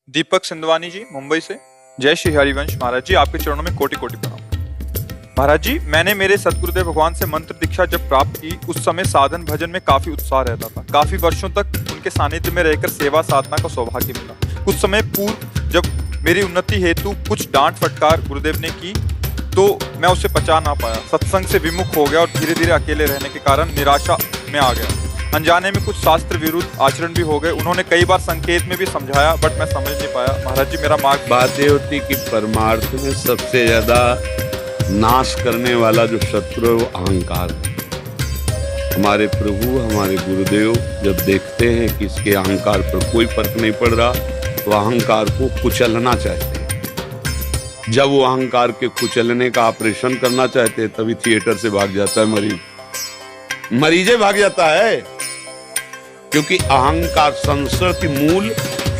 दीपक सिंधवानी जी, मुंबई से। जय श्री हरिवंश। महाराज जी, आपके चरणों में कोटि कोटि प्रणाम। महाराज जी, मैंने मेरे सतगुरुदेव भगवान से मंत्र दीक्षा जब प्राप्त की, उस समय साधन भजन में काफी उत्साह रहता था। काफी वर्षों तक उनके सानिध्य में रहकर सेवा साधना का सौभाग्य मिला। कुछ समय पूर्व जब मेरी उन्नति हेतु कुछ डांट फटकार गुरुदेव ने की तो मैं उसे पचा ना पाया। सत्संग से विमुख हो गया और धीरे धीरे अकेले रहने के कारण निराशा में आ गया। अनजाने में कुछ शास्त्र विरुद्ध आचरण भी हो गए। उन्होंने कई बार संकेत में भी समझाया, बट मैं समझ नहीं पाया। महाराज जी, मेरा मार्ग। बात ये होती कि परमार्थ में सबसे ज्यादा नाश करने वाला जो शत्रु है वो अहंकार है। हमारे प्रभु, हमारे गुरुदेव जब देखते हैं कि इसके अहंकार पर कोई फर्क नहीं पड़ रहा तो अहंकार को कुचलना चाहते हैं। जब वो अहंकार के कुचलने का ऑपरेशन करना चाहते हैं तभी थिएटर से भाग जाता है मरीजे भाग जाता है, क्योंकि अहंकार संसर्ति मूल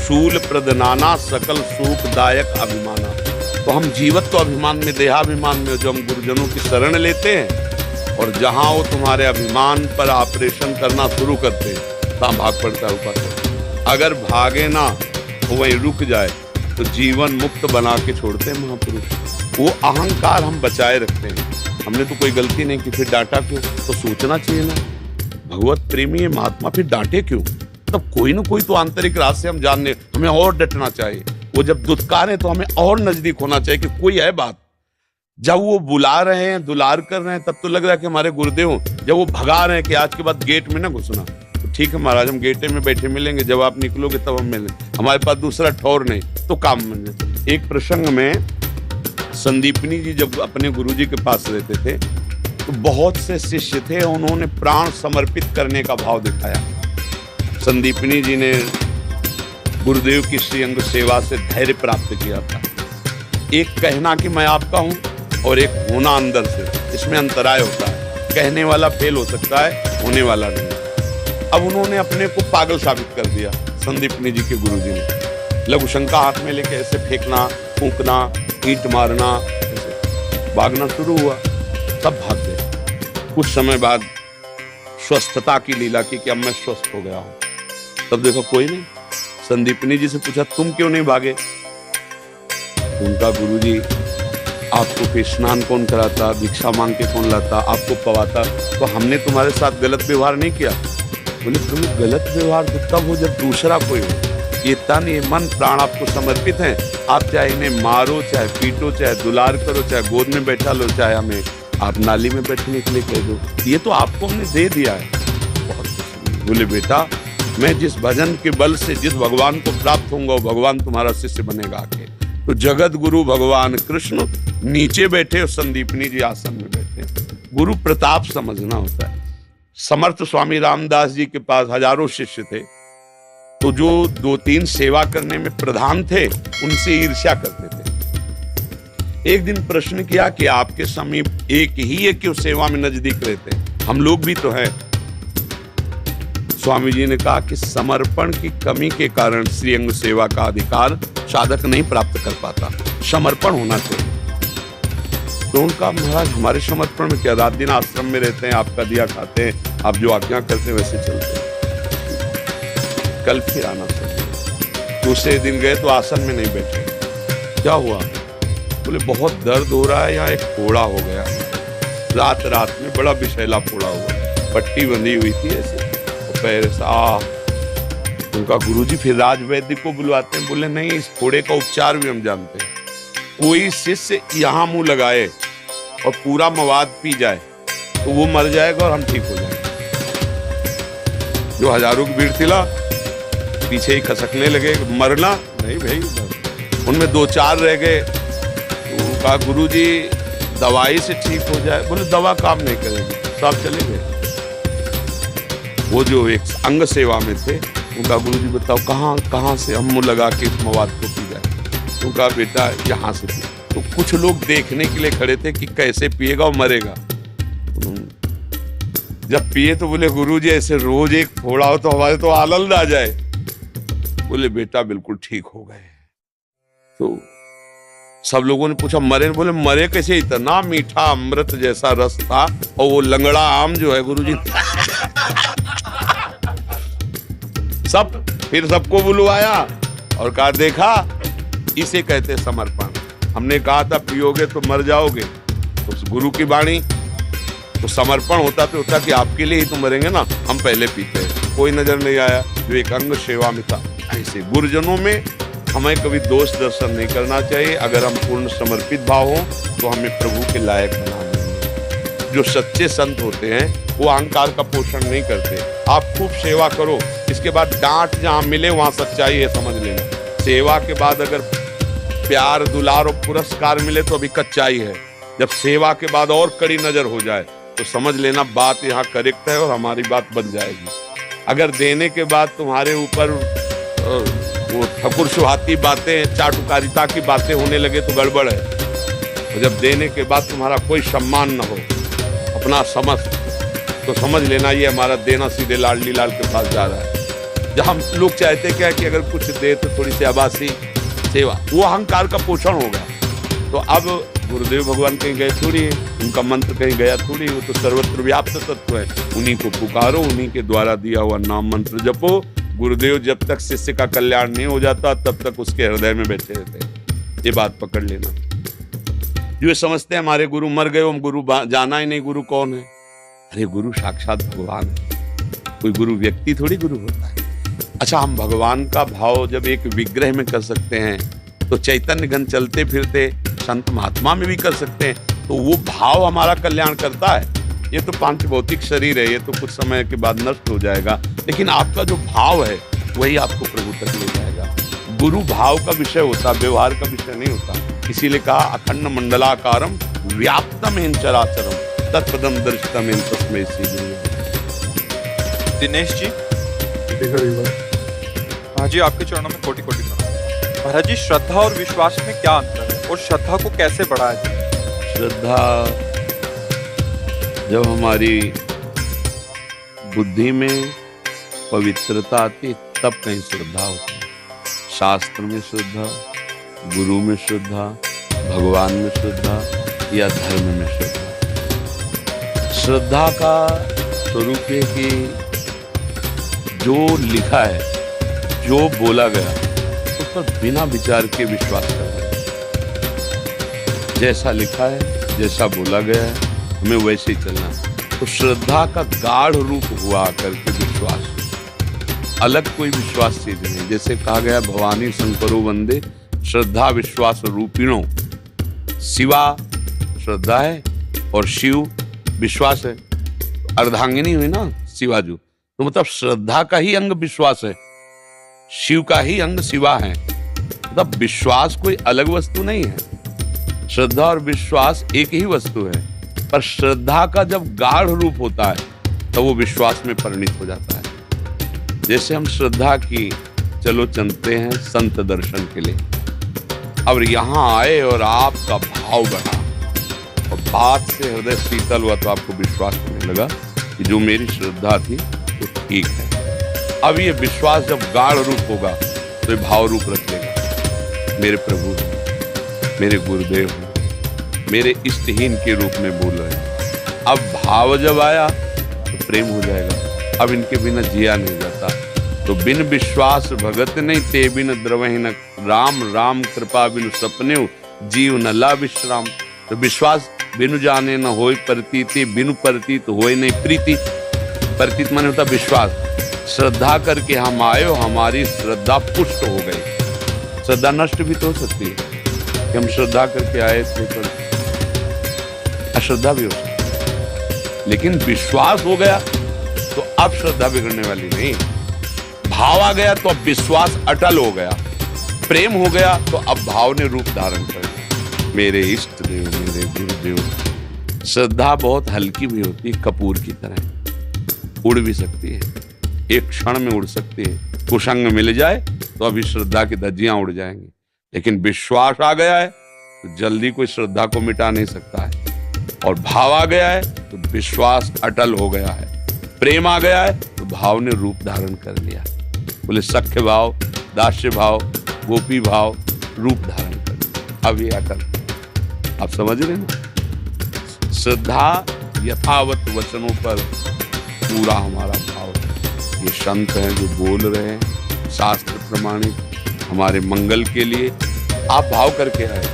शूल प्रदनाना सकल सुखदायक अभिमाना। तो हम जीवत्व अभिमान में, देहाभिमान में जो हम गुरुजनों की शरण लेते हैं और जहां वो तुम्हारे अभिमान पर ऑपरेशन करना शुरू करते हैं तहां भाग पड़ता है ऊपर। अगर भागे ना तो वहीं रुक जाए तो जीवन मुक्त बना के छोड़ते हैं महापुरुष। वो अहंकार हम बचाए रखते हैं। हमने तो कोई गलती नहीं की, फिर डांटा क्यों? तो सोचना चाहिए ना, भगवत प्रेमी है महात्मा, फिर डांटे क्यों? तब कोई ना कोई तो आंतरिक राज से हम जानने, हमें और डटना चाहिए। वो जब दुत्कारे तो हमें और नजदीक होना चाहिए कि कोई है बात। जब वो बुला रहे हैं, दुलार कर रहे हैं, तब तो लग रहा है कि हमारे गुरुदेव। जब वो भगा रहे हैं कि आज के बाद गेट में ना घुसना, तो ठीक है महाराज, हम गेटे में बैठे मिलेंगे, जब आप निकलोगे तब हम मिलेंगे, हमारे पास दूसरा ठौर नहीं, तो काम मिलने। एक प्रसंग में संदीपनी जी जब अपने गुरुजी के पास रहते थे तो बहुत से शिष्य थे, उन्होंने प्राण समर्पित करने का भाव दिखाया। संदीपनी जी ने गुरुदेव की श्रीअंग सेवा से धैर्य प्राप्त किया था। एक कहना कि मैं आपका हूं और एक होना अंदर से, इसमें अंतराय होता है। कहने वाला फेल हो सकता है, होने वाला नहीं। अब उन्होंने अपने को पागल साबित कर दिया संदीपनी जी के गुरुजी ने। लघुशंका हाथ में लेके ऐसे फेंकना, फूंकना, ईंट मारना, ऐसे भागना शुरू हुआ। सब भाग गए। कुछ समय बाद स्वस्थता की लीला की कि अब मैं स्वस्थ हो गया हूं। तब देखो कोई नहीं। संदीपनी जी से पूछा, तुम क्यों नहीं भागे? उनका गुरुजी, आपको फिर स्नान कौन कराता, भिक्षा मांग के कौन लाता, आपको पवाता, तो हमने तुम्हारे साथ गलत व्यवहार नहीं किया। बोले, तुम्हें गलत व्यवहार तो तब हो जब दूसरा कोई हो। ये तन, ये मन, प्राण आपको समर्पित हैं। आप चाहे इन्हें मारो, चाहे पीटो, चाहे दुलार करो, चाहे गोद में बैठा लो, चाहे हमें आप नाली में बैठने के लिए कह दो, ये तो आपको हमने दे दिया है। बहुत खुशी। बोले, बेटा, मैं जिस भजन के बल से जिस भगवान को प्राप्त होऊंगा वो भगवान तुम्हारा शिष्य बनेगा आके। तो जगत गुरु भगवान कृष्ण नीचे बैठे और संदीपनी जी आसन में बैठे। गुरु प्रताप समझना होता है। समर्थ स्वामी रामदास जी के पास हजारों शिष्य थे, तो जो 2-3 सेवा करने में प्रधान थे उनसे ईर्ष्या करते थे। एक दिन प्रश्न किया कि आपके समीप एक ही है, क्यों सेवा में नजदीक रहते हैं, हम लोग भी तो हैं। स्वामी जी ने कहा कि समर्पण की कमी के कारण श्रीअंग सेवा का अधिकार साधक नहीं प्राप्त कर पाता, समर्पण होना चाहिए। तो उनका, महाराज हमारे समर्पण में क्या, रात दिन आश्रम में रहते हैं, आपका दिया खाते हैं, आप जो आज्ञा करते हैं वैसे चलते हैं, कल फिर आना चाहिए। दूसरे दिन गए तो आसन में नहीं बैठे। क्या हुआ? बोले, बहुत दर्द हो रहा है, यहाँ एक फोड़ा हो गया, रात में बड़ा विषैला फोड़ा हुआ, पट्टी बंधी हुई थी ऐसे पैर से। उनका गुरुजी फिर राज वैद्य को बुलवाते हैं। बोले, नहीं, इस फोड़े का उपचार भी हम जानते हैं। कोई शिष्य यहाँ मुंह लगाए और पूरा मवाद पी जाए तो वो मर जाएगा और हम ठीक हो जाएंगे। जो हजारों की भीड़ थी ला, पीछे ही खसकने लगे, मरना नहीं भाई। उनमें 2-4 रह गए। तो कहा, गुरुजी दवाई से ठीक हो जाए। बोले, दवा काम नहीं करेगी, सब चले गए। वो जो एक अंग सेवा में थे, उनका गुरुजी, बताओ कहाँ से हम मुंह लगा के इस मवाद को पी जाए? उनका, बेटा यहाँ से पिए। तो कुछ लोग देखने के लिए खड़े थे कि कैसे पिएगा और मरेगा। जब पिए तो बोले, गुरुजी ऐसे रोज एक फोड़ा हो तो हमारे तो आनंद आ जाए। बोले, बेटा बिल्कुल ठीक हो गए। तो सब लोगों ने पूछा, मरे? बोले, मरे कैसे, इतना मीठा अमृत जैसा रस था, और वो लंगड़ा आम जो है गुरुजी सब, फिर सबको बुलवाया और कहा देखा, इसे कहते समर्पण। हमने कहा था पियोगे तो मर जाओगे, उस गुरु की वाणी तो समर्पण होता तो होता कि आपके लिए ही तो मरेंगे ना, हम पहले पीते हैं। कोई नजर नहीं आया जो एक अंग सेवा में था। ऐसे गुरुजनों में हमें कभी दोष दर्शन नहीं करना चाहिए। अगर हम पूर्ण समर्पित भाव हो तो हमें प्रभु के लायक बना देंगे। जो सच्चे संत होते हैं वो अहंकार का पोषण नहीं करते। आप खूब सेवा करो, इसके बाद डांट जहां मिले वहां सच्चाई है, समझ लेना। सेवा के बाद अगर प्यार दुलार और पुरस्कार मिले तो अभी कच्चाई है। जब सेवा के बाद और कड़ी नजर हो जाए तो समझ लेना बात यहाँ करेक्ट है और हमारी बात बन जाएगी। अगर देने के बाद तुम्हारे ऊपर वो ठकुर सुहाती बातें, चाटुकारिता की बातें होने लगे तो गड़बड़ है। और जब देने के बाद तुम्हारा कोई सम्मान न हो, अपना समझ, तो समझ लेना ये हमारा देना सीधे लाडली लाल के पास जा रहा है। जब हम लोग चाहते क्या कि अगर कुछ दे तो थोड़ी सी आभासी सेवा, वो अहंकार का पोषण होगा। तो अब गुरुदेव भगवान कहीं गए थोड़ी है, उनका मंत्र कहीं गया थोड़ी, वो तो सर्वत्र व्याप्त तत्व है। उन्हीं को पुकारो, उन्हीं के द्वारा दिया हुआ नाम मंत्र जपो। गुरुदेव जब तक शिष्य का कल्याण नहीं हो जाता तब तक उसके हृदय में बैठे रहते हैं। ये बात पकड़ लेना। जो ये समझते हैं हमारे गुरु मर गए, हम गुरु जाना ही नहीं, गुरु कौन है? अरे गुरु साक्षात भगवान है, कोई गुरु व्यक्ति थोड़ी गुरु होता है। अच्छा, हम भगवान का भाव जब एक विग्रह में कर सकते हैं तो चैतन्य घन चलते फिरते संत महात्मा में भी कर सकते हैं। तो वो भाव हमारा कल्याण करता है। ये तो पांच भौतिक शरीर है, ये तो कुछ समय के बाद नष्ट हो जाएगा, लेकिन आपका जो भाव है वही आपको प्रभु तक ले जाएगा। गुरु भाव का विषय होता, व्यवहार का विषय नहीं होता। इसीलिए कहा अखंड मंडलाकारम व्याप्तम इन चराचरम तत्पदम दर्शितम इन तस्मै श्री गुरु। दिनेश जी, हाँ जी, आपके चरणों में कोटि कोटि प्रणाम। महाराज जी, श्रद्धा और विश्वास में क्या अंतर है और श्रद्धा को कैसे बढ़ाया जाए? श्रद्धा जब हमारी बुद्धि में पवित्रता आती तब कहीं श्रद्धा होती है। शास्त्र में श्रद्धा, गुरु में श्रद्धा, भगवान में श्रद्धा या धर्म में श्रद्धा। श्रद्धा का स्वरूप है कि जो लिखा है, जो बोला गया उस पर बिना विचार के विश्वास करना। जैसा लिखा है, जैसा बोला गया है, हमें वैसे ही चलना। तो श्रद्धा का गाढ़ रूप हुआ करके विश्वास, अलग कोई विश्वास चीज नहीं। जैसे कहा गया भवानी शंकरो वंदे श्रद्धा विश्वास रूपिणो। शिवा श्रद्धा है और शिव विश्वास है। अर्धांगिनी हुई ना शिवाजू, तो मतलब श्रद्धा का ही अंग विश्वास है, शिव का ही अंग शिवा है। मतलब विश्वास कोई अलग वस्तु नहीं है। श्रद्धा और विश्वास एक ही वस्तु है, पर श्रद्धा का जब गाढ़ रूप होता है तो वो विश्वास में परिणित हो जाता है। जैसे हम श्रद्धा की चलो चलते हैं संत दर्शन के लिए, अब यहाँ आए और आपका भाव बढ़ा और बात से हृदय शीतल हुआ तो आपको विश्वास होने लगा कि जो मेरी श्रद्धा थी वो ठीक है। अब ये विश्वास जब गाढ़ रूप होगा तो ये भाव रूप रख लेगा। मेरे प्रभु, मेरे गुरुदेव, मेरे इष्टहीन के रूप में बोल रहे हैं। अब भाव जब आया तो प्रेम हो जाएगा। अब इनके बिना जिया नहीं जाता। तो बिन विश्वास भगत नहीं, ते बिन द्रवहि न राम, राम कृपा बिनु सपने जीव न ला विश्राम। तो विश्वास बिनु जाने न होय प्रतीति, बिनु प्रतीत होय नहीं प्रीति। प्रतीत माने होता विश्वास। श्रद्धा करके हम आए हो, हमारी श्रद्धा पुष्ट हो गई। श्रद्धा नष्ट भी तो हो सकती है कि हम श्रद्धा करके आए थे पर अश्रद्धा भी हो सकती, लेकिन विश्वास हो गया तो अब श्रद्धा बिगड़ने वाली नहीं। भाव आ गया तो अब विश्वास अटल हो गया। प्रेम हो गया तो अब भाव ने रूप धारण कर लिया। मेरे इष्ट देव, मेरे गुरुदेव। श्रद्धा बहुत हल्की भी होती है, कपूर की तरह उड़ भी सकती है, एक क्षण में उड़ सकती है। कुसंग मिल जाए तो अभी श्रद्धा की धज्जियां उड़ जाएंगी, लेकिन विश्वास आ गया है तो जल्दी कोई श्रद्धा को मिटा नहीं सकता है। और भाव आ गया है तो विश्वास अटल हो गया है। प्रेम आ गया है तो भाव ने रूप धारण कर लिया। बोले सख्य भाव, दास्य भाव, गोपी भाव रूप धारण कर लिया। अब ये अटल, आप समझ रहे ना? श्रद्धा यथावत वचनों पर पूरा हमारा भाव है। ये संत हैं जो बोल रहे हैं, शास्त्र प्रमाणित, हमारे मंगल के लिए। आप भाव करके आए,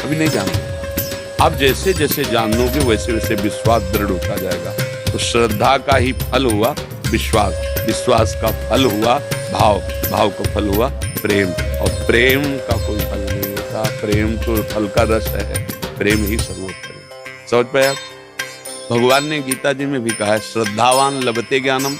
अभी नहीं जानते। आप जैसे जैसे जानोगे वैसे वैसे विश्वास दृढ़ होता जाएगा। तो श्रद्धा का ही फल हुआ विश्वास, विश्वास का फल हुआ भाव, भाव का फल हुआ प्रेम, और प्रेम का कोई फल नहीं होता। प्रेम तो फल का रस है, प्रेम ही सर्वोत्तम है। समझ पाए आप? भगवान ने गीता जी में भी कहा है, श्रद्धावान लभते ज्ञानम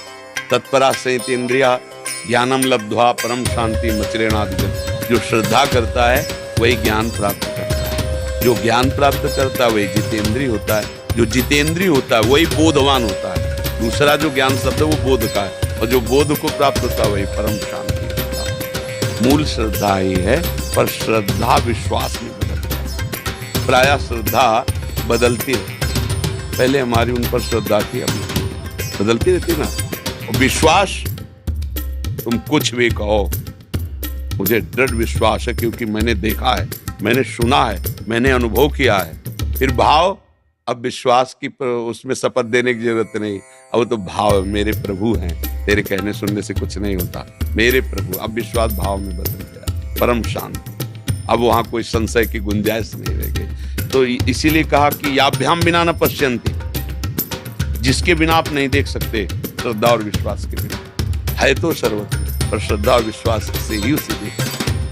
तत्परा संयतेन्द्रिया ज्ञानम लब्ध्वा परम शांति मचरेणाधिगम। जो श्रद्धा करता है वही ज्ञान प्राप्त करता है, जो ज्ञान प्राप्त करता है वही जितेंद्रिय होता है, जो जितेंद्रिय होता है वही बोधवान होता है। दूसरा जो ज्ञान शब्द है वो बोध का है, और जो बोध को प्राप्त होता है वही परम शांति होता है। मूल श्रद्धा ही है, पर श्रद्धा विश्वास में बदलता है। प्रायः श्रद्धा बदलती है, पहले हमारी उन पर श्रद्धा थी, अब बदलती रहती ना। और विश्वास, तुम कुछ भी कहो, मुझे दृढ़ विश्वास है, क्योंकि मैंने देखा है, मैंने सुना है, मैंने अनुभव किया है। फिर भाव, अब विश्वास की उसमें शपथ देने की जरूरत नहीं, अब तो भाव, मेरे प्रभु हैं, तेरे कहने सुनने से कुछ नहीं होता, मेरे प्रभु। अब विश्वास भाव में बदल गया, परम शांति। अब वहां कोई संशय की गुंजाइश नहीं रह गई। तो इसीलिए कहा कि याभ्याम बिना न पश्यन्ति, जिसके बिना आप नहीं देख सकते, श्रद्धा और विश्वास के बिना। है तो सर्वत्र, पर श्रद्धा और विश्वास से ही उसे देख